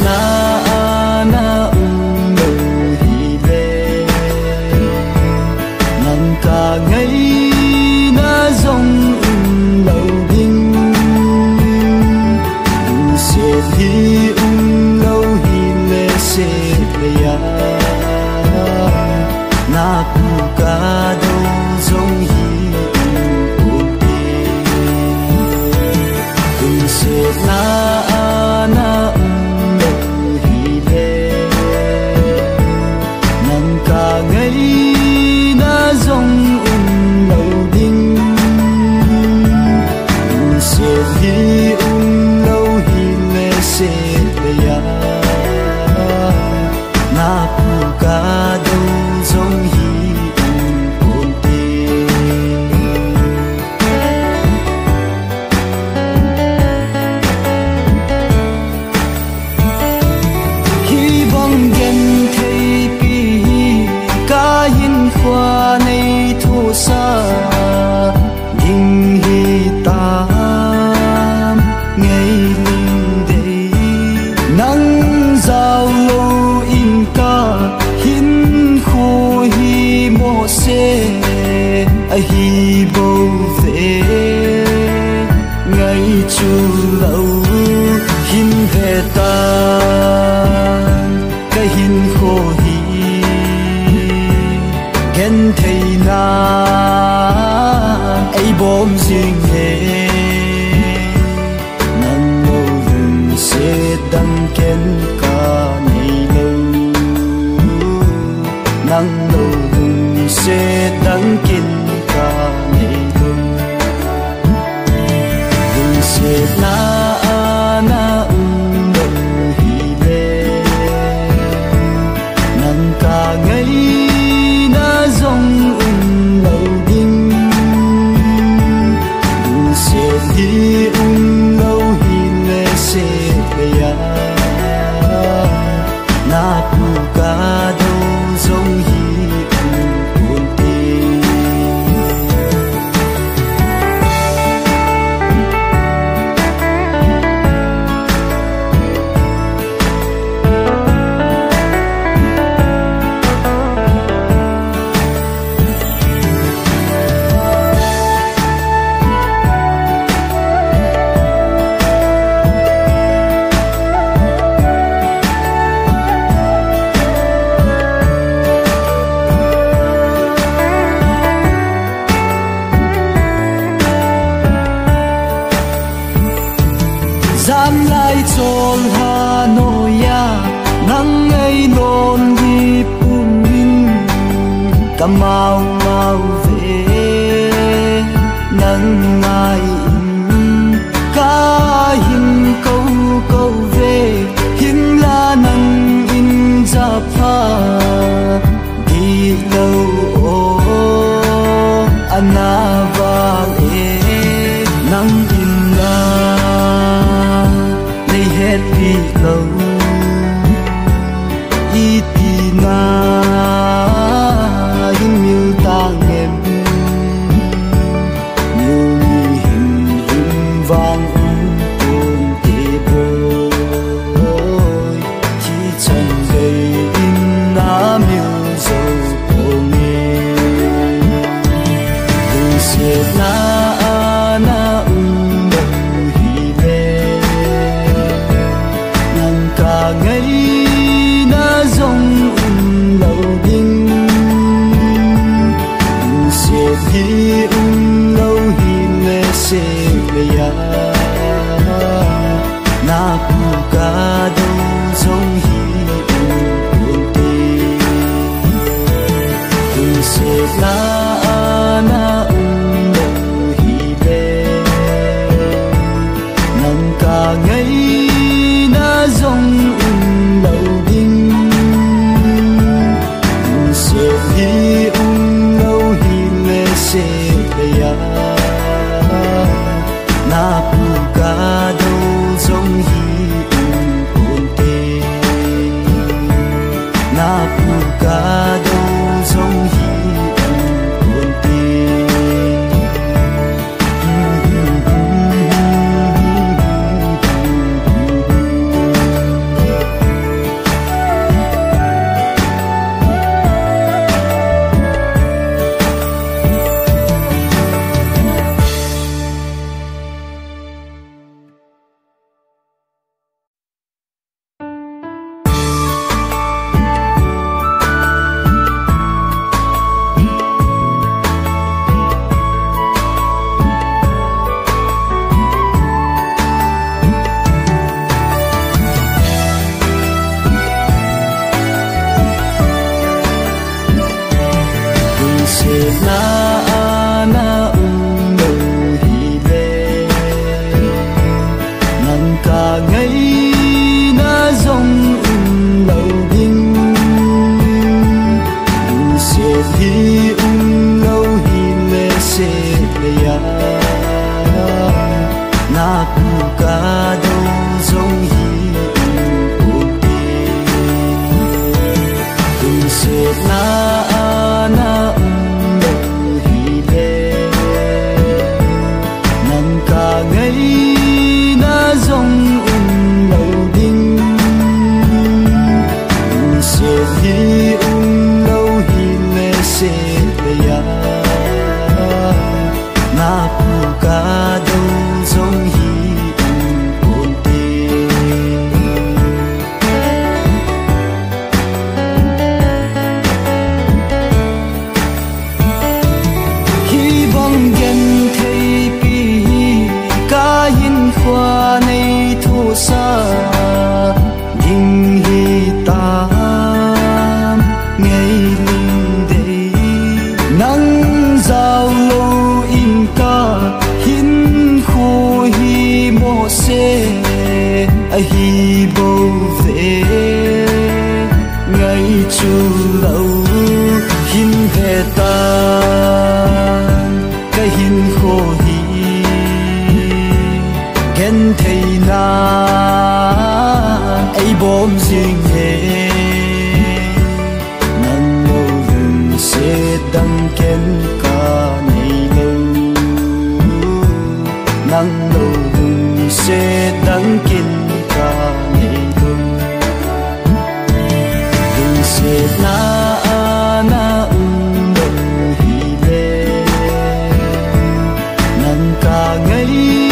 na na lo hi le nang ka ngay na dòng lo ding se hi lo hi le se le ya na pu ka do dòng hi se na na lo hi le nang ka ngay na dòng lo ding se hi lo hi le se le ya na pu ka do dòng hi qua này thu xa đình hi tam ngày linh đây nắng giao lâu in ca hin khu hi mô se hi bầu về ngày chu lâu hin về ta cái hin khô hi gen thầy na ai bom riêng nghe nang lâu dừng sẽ đăng ken ca này lâu nang lâu dừng sẽ đăng ken ca này lâu dừng sẽ na na lâu hi le nang ca ngay dòng lo ding se hi lo hi le se le ya na pu ka do dòng hi un ti Giam lại chôn hà nội ya nắng ngày non đi bùn min cầm mau mau về nắng ngày ca hin câu câu về hin la nắng in ra pha đi lâu ô ana vang e nắng in la hết đi lâu y tì na hình như ta em nhiều hình hình vang ôm tê bôi chỉ chẳng gây in na miêu dầu cô nghe đừng xếp na na ngày na dòng lo ding se hi lo hi le se le ya na pu ka do dòng hi un ti se na na lo hi le nang ka ngày na dòng lo ding se hi lo hi le se le ya na pu ka do dòng hi un te na pu ka do dòng hi un te hi bầu về ngày chu lâu hin về ta cái hin khô hi ghen thầy na ai bom riêng hè nắng lâu đừng sẽ đăng kén cả ngày lâu nắng lâu đừng sẽ đăng kén cả ngày lâu đừng sẽ na na nồng hi lệ nắng cả ngày